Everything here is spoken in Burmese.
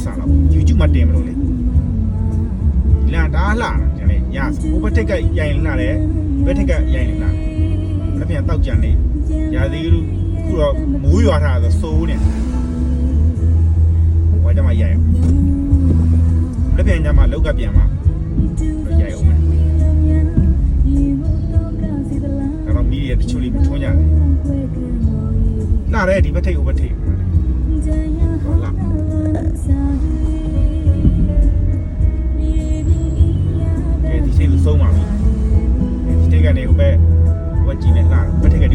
စားတော့ YouTube မှာတင်မလို့လေလာတားလာတယ်လေရဟိုဘက်ထိတ်ကရိုင်လာတယ်ဘက်ထိတ်ကရိုင်လာလက်ပြန်တောက်ကြံနေရာသီးခုတော့မိုးရွာထားဆိုစိုးနေဟိုကြမှာရိုင်လက်ပြန်ကြမှာလောက်ကပြန်မှာရိုင်အောင်မယ်တော့မီးရတချို့လေးထွန်းကြတယ်လာတယ်ဒီဘက်ထိတ်ဟိုဘက်ထိတ်ဟုတ်လားဒီစိတ်လို့ဆုံးပါပြီဒီတိတ်ကနေဟိုဘက်ကြည့်နေလာဘက်ထိတ်က